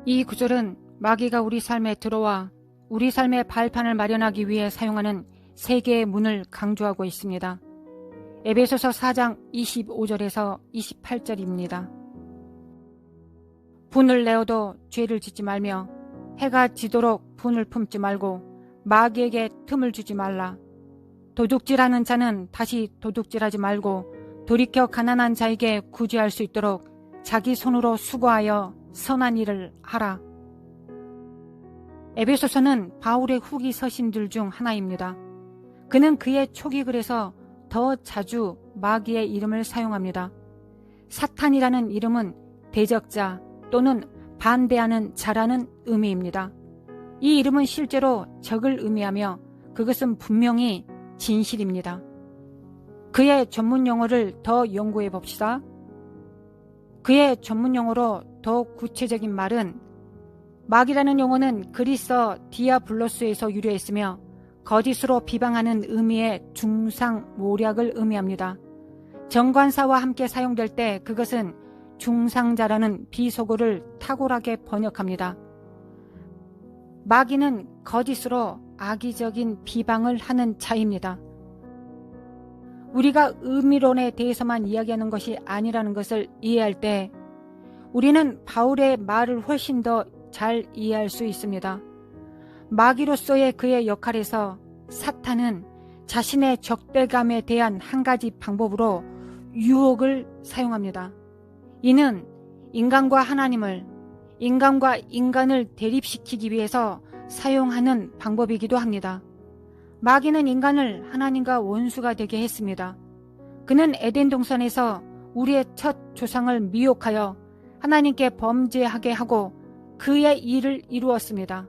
이 구절은 마귀가 우리 삶에 들어와 우리 삶의 발판을 마련하기 위해 사용하는 세 개의 문을 강조하고 있습니다. 에베소서 4장 25절에서 28절입니다. 분을 내어도 죄를 짓지 말며 해가 지도록 분을 품지 말고 마귀에게 틈을 주지 말라. 도둑질하는 자는 다시 도둑질하지 말고 돌이켜 가난한 자에게 구제할 수 있도록 자기 손으로 수고하여 선한 일을 하라. 에베소서는 바울의 후기 서신들 중 하나입니다. 그는 그의 초기 글에서 더 자주 마귀의 이름을 사용합니다. 사탄이라는 이름은 대적자 또는 반대하는 자라는 의미입니다. 이 이름은 실제로 적을 의미하며 그것은 분명히 진실입니다. 그의 전문 용어를 더 연구해 봅시다. 그의 전문 용어로 더 구체적인 말은 마귀라는 용어는 그리스어 디아블로스에서 유래했으며 거짓으로 비방하는 의미의 중상모략을 의미합니다. 정관사와 함께 사용될 때 그것은 중상자라는 비속어를 탁월하게 번역합니다. 마귀는 거짓으로 악의적인 비방을 하는 자입니다. 우리가 의미론에 대해서만 이야기하는 것이 아니라는 것을 이해할 때 우리는 바울의 말을 훨씬 더 잘 이해할 수 있습니다. 마귀로서의 그의 역할에서 사탄은 자신의 적대감에 대한 한 가지 방법으로 유혹을 사용합니다. 이는 인간과 하나님을, 인간과 인간을 대립시키기 위해서 사용하는 방법이기도 합니다. 마귀는 인간을 하나님과 원수가 되게 했습니다. 그는 에덴 동산에서 우리의 첫 조상을 미혹하여 하나님께 범죄하게 하고 그의 일을 이루었습니다.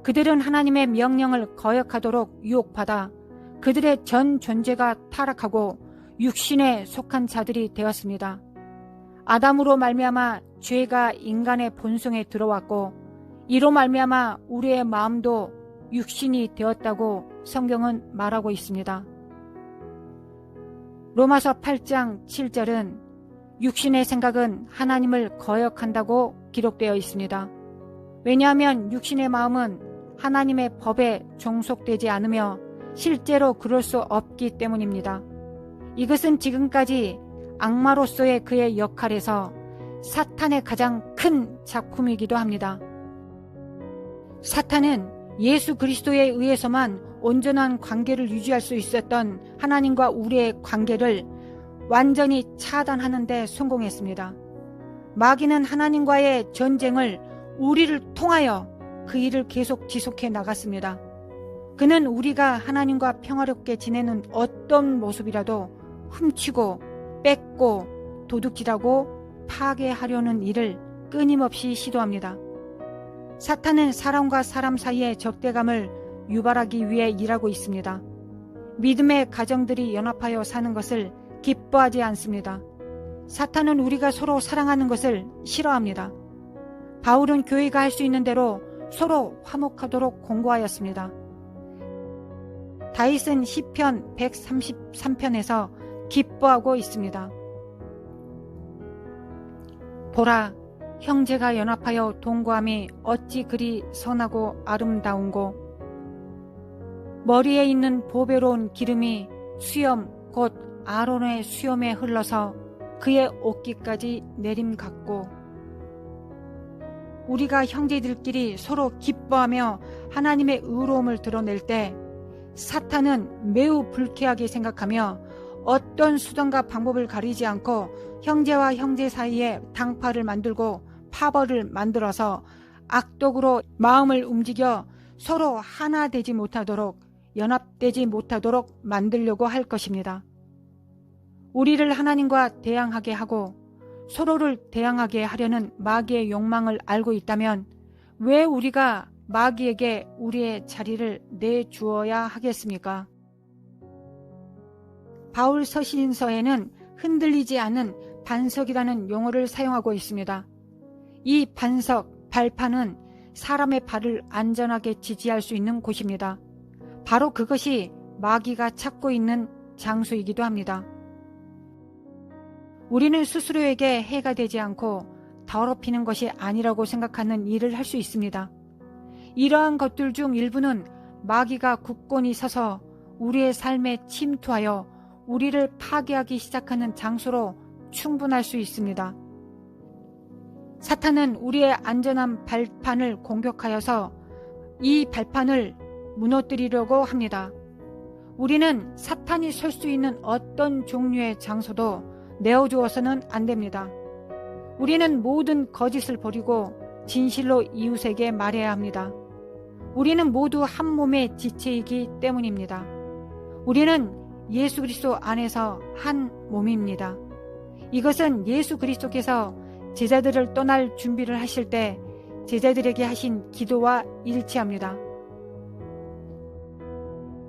그들은 하나님의 명령을 거역하도록 유혹받아 그들의 전 존재가 타락하고 육신에 속한 자들이 되었습니다. 아담으로 말미암아 죄가 인간의 본성에 들어왔고 이로 말미암아 우리의 마음도 육신이 되었다고 성경은 말하고 있습니다. 로마서 8장 7절은 육신의 생각은 하나님을 거역한다고 기록되어 있습니다. 왜냐하면 육신의 마음은 하나님의 법에 종속되지 않으며 실제로 그럴 수 없기 때문입니다. 이것은 지금까지 악마로서의 그의 역할에서 사탄의 가장 큰 작품이기도 합니다. 사탄은 예수 그리스도에 의해서만 온전한 관계를 유지할 수 있었던 하나님과 우리의 관계를 완전히 차단하는 데 성공했습니다. 마귀는 하나님과의 전쟁을 우리를 통하여 그 일을 계속 지속해 나갔습니다. 그는 우리가 하나님과 평화롭게 지내는 어떤 모습이라도 훔치고 뺏고 도둑질하고 파괴하려는 일을 끊임없이 시도합니다. 사탄은 사람과 사람 사이의 적대감을 유발하기 위해 일하고 있습니다. 믿음의 가정들이 연합하여 사는 것을 기뻐하지 않습니다. 사탄은 우리가 서로 사랑하는 것을 싫어합니다. 바울은 교회가 할 수 있는 대로 서로 화목하도록 공고하였습니다. 다윗은 시편 133편에서 기뻐하고 있습니다. 보라, 형제가 연합하여 동거함이 어찌 그리 선하고 아름다운고 머리에 있는 보배로운 기름이 수염 곧 아론의 수염에 흘러서 그의 옷깃까지 내림 같고 우리가 형제들끼리 서로 기뻐하며 하나님의 의로움을 드러낼 때 사탄은 매우 불쾌하게 생각하며 어떤 수단과 방법을 가리지 않고 형제와 형제 사이에 당파를 만들고 파벌을 만들어서 악독으로 마음을 움직여 서로 하나 되지 못하도록 연합되지 못하도록 만들려고 할 것입니다. 우리를 하나님과 대항하게 하고 서로를 대항하게 하려는 마귀의 욕망을 알고 있다면 왜 우리가 마귀에게 우리의 자리를 내주어야 하겠습니까? 바울 서신서에는 흔들리지 않은 반석이라는 용어를 사용하고 있습니다. 이 반석, 발판은 사람의 발을 안전하게 지지할 수 있는 곳입니다. 바로 그것이 마귀가 찾고 있는 장소이기도 합니다. 우리는 스스로에게 해가 되지 않고 더럽히는 것이 아니라고 생각하는 일을 할 수 있습니다. 이러한 것들 중 일부는 마귀가 굳건히 서서 우리의 삶에 침투하여 우리를 파괴하기 시작하는 장소로 충분할 수 있습니다. 사탄은 우리의 안전한 발판을 공격하여서 이 발판을 무너뜨리려고 합니다. 우리는 사탄이 설 수 있는 어떤 종류의 장소도 내어주어서는 안 됩니다. 우리는 모든 거짓을 버리고 진실로 이웃에게 말해야 합니다. 우리는 모두 한 몸의 지체이기 때문입니다. 우리는 예수 그리스도 안에서 한 몸입니다. 이것은 예수 그리스도께서 제자들을 떠날 준비를 하실 때 제자들에게 하신 기도와 일치합니다.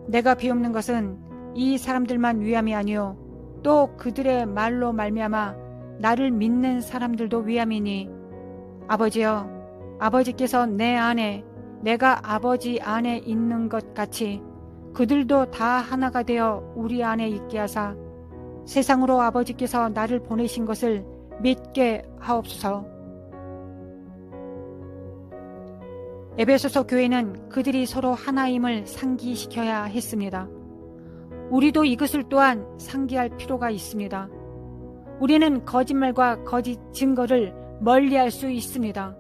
내가 비옵는 것은 이 사람들만 위함이 아니요 또 그들의 말로 말미암아 나를 믿는 사람들도 위함이니 아버지여, 아버지께서 내 안에 내가 아버지 안에 있는 것 같이 그들도 다 하나가 되어 우리 안에 있게 하사 세상으로 아버지께서 나를 보내신 것을 믿게 하옵소서. 에베소서 교회는 그들이 서로 하나임을 상기시켜야 했습니다. 우리도 이것을 또한 상기할 필요가 있습니다. 우리는 거짓말과 거짓 증거를 멀리할 수 있습니다.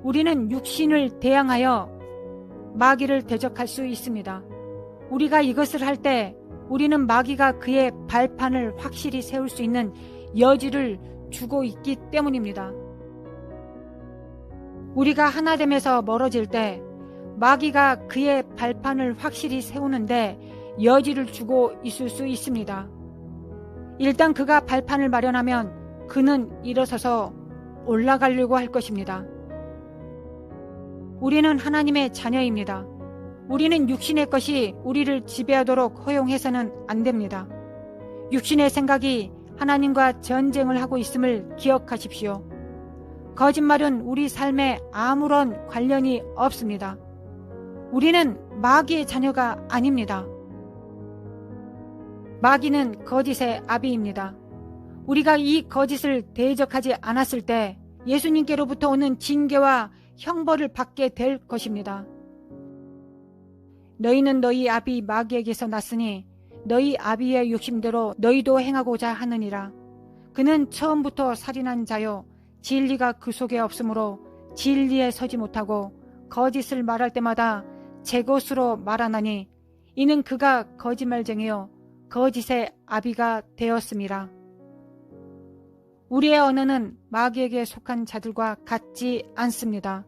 우리는 육신을 대항하여 마귀를 대적할 수 있습니다. 우리가 이것을 할 때 우리는 마귀가 그의 발판을 확실히 세울 수 있는 여지를 주고 있기 때문입니다. 우리가 하나됨에서 멀어질 때 마귀가 그의 발판을 확실히 세우는데 여지를 주고 있을 수 있습니다. 일단 그가 발판을 마련하면 그는 일어서서 올라가려고 할 것입니다. 우리는 하나님의 자녀입니다. 우리는 육신의 것이 우리를 지배하도록 허용해서는 안 됩니다. 육신의 생각이 하나님과 전쟁을 하고 있음을 기억하십시오. 거짓말은 우리 삶에 아무런 관련이 없습니다. 우리는 마귀의 자녀가 아닙니다. 마귀는 거짓의 아비입니다. 우리가 이 거짓을 대적하지 않았을 때 예수님께로부터 오는 징계와 형벌을 받게 될 것입니다. 너희는 너희 아비 마귀에게서 났으니 너희 아비의 욕심대로 너희도 행하고자 하느니라. 그는 처음부터 살인한 자요 진리가 그 속에 없으므로 진리에 서지 못하고 거짓을 말할 때마다 제 것으로 말하나니 이는 그가 거짓말쟁이요 거짓의 아비가 되었음이라. 우리의 언어는 마귀에게 속한 자들과 같지 않습니다.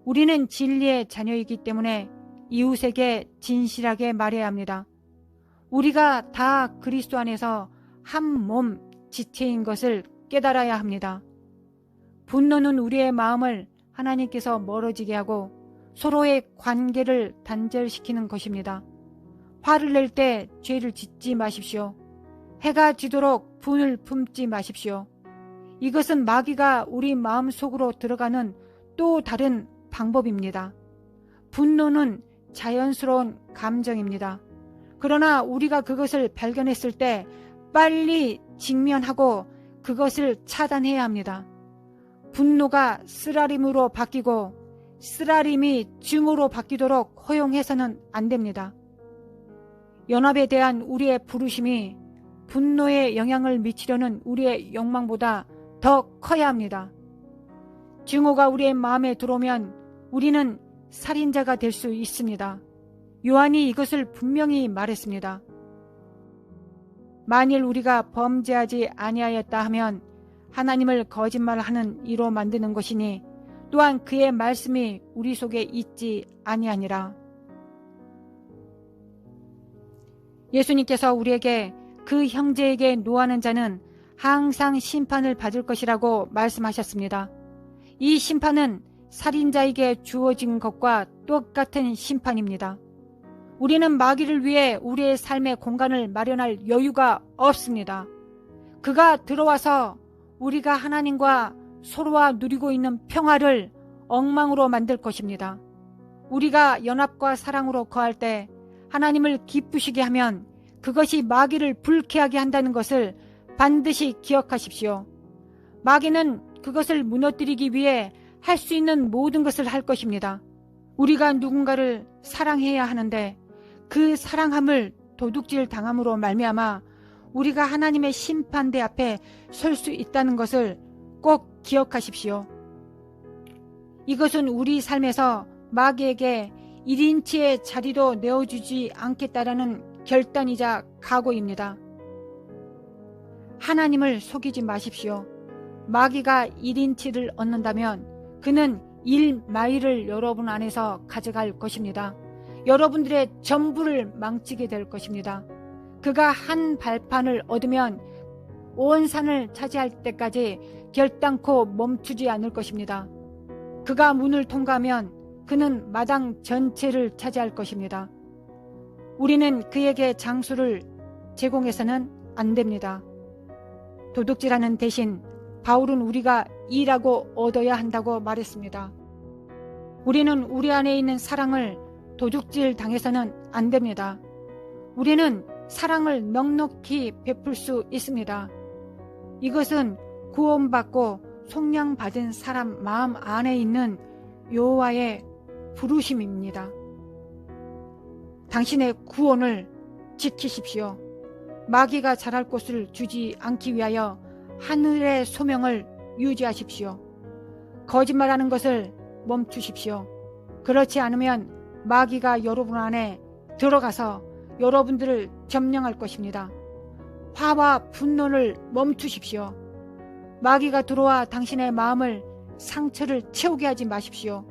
우리는 진리의 자녀이기 때문에 이웃에게 진실하게 말해야 합니다. 우리가 다 그리스도 안에서 한 몸 지체인 것을 깨달아야 합니다. 분노는 우리의 마음을 하나님께서 멀어지게 하고 서로의 관계를 단절시키는 것입니다. 화를 낼 때 죄를 짓지 마십시오. 해가 지도록 분을 품지 마십시오. 이것은 마귀가 우리 마음속으로 들어가는 또 다른 방법입니다. 분노는 자연스러운 감정입니다. 그러나 우리가 그것을 발견했을 때 빨리 직면하고 그것을 차단해야 합니다. 분노가 쓰라림으로 바뀌고 쓰라림이 증오로 바뀌도록 허용해서는 안 됩니다. 연합에 대한 우리의 부르심이 분노에 영향을 미치려는 우리의 욕망보다 더 커야 합니다. 증오가 우리의 마음에 들어오면 우리는 살인자가 될 수 있습니다. 요한이 이것을 분명히 말했습니다. 만일 우리가 범죄하지 아니하였다 하면 하나님을 거짓말하는 이로 만드는 것이니 또한 그의 말씀이 우리 속에 있지 아니하니라. 예수님께서 우리에게 그 형제에게 노하는 자는 항상 심판을 받을 것이라고 말씀하셨습니다. 이 심판은 살인자에게 주어진 것과 똑같은 심판입니다. 우리는 마귀를 위해 우리의 삶의 공간을 마련할 여유가 없습니다. 그가 들어와서 우리가 하나님과 서로와 누리고 있는 평화를 엉망으로 만들 것입니다. 우리가 연합과 사랑으로 거할 때 하나님을 기쁘시게 하면 그것이 마귀를 불쾌하게 한다는 것을 반드시 기억하십시오. 마귀는 그것을 무너뜨리기 위해 할 수 있는 모든 것을 할 것입니다. 우리가 누군가를 사랑해야 하는데 그 사랑함을 도둑질 당함으로 말미암아 우리가 하나님의 심판대 앞에 설 수 있다는 것을 꼭 기억하십시오. 이것은 우리 삶에서 마귀에게 1인치의 자리도 내어주지 않겠다라는 결단이자 각오입니다. 하나님을 속이지 마십시오. 마귀가 1인치를 얻는다면 그는 1마일을 여러분 안에서 가져갈 것입니다. 여러분들의 전부를 망치게 될 것입니다. 그가 한 발판을 얻으면 온 산을 차지할 때까지 결단코 멈추지 않을 것입니다. 그가 문을 통과하면 그는 마당 전체를 차지할 것입니다. 우리는 그에게 장소를 제공해서는 안 됩니다. 도둑질하는 대신 바울은 우리가 일하고 얻어야 한다고 말했습니다. 우리는 우리 안에 있는 사랑을 도둑질 당해서는 안 됩니다. 우리는 사랑을 넉넉히 베풀 수 있습니다. 이것은 구원받고 속량받은 사람 마음 안에 있는 여호와의 부르심입니다. 당신의 구원을 지키십시오. 마귀가 자랄 곳을 주지 않기 위하여 하늘의 소명을 유지하십시오. 거짓말하는 것을 멈추십시오. 그렇지 않으면 마귀가 여러분 안에 들어가서 여러분들을 점령할 것입니다. 화와 분노를 멈추십시오. 마귀가 들어와 당신의 마음을 상처를 채우게 하지 마십시오.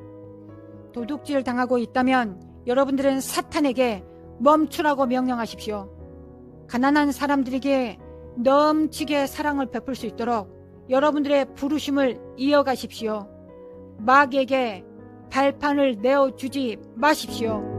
도둑질 당하고 있다면 여러분들은 사탄에게 멈추라고 명령하십시오. 가난한 사람들에게 넘치게 사랑을 베풀 수 있도록 여러분들의 부르심을 이어가십시오. 마귀에게 발판을 내어주지 마십시오.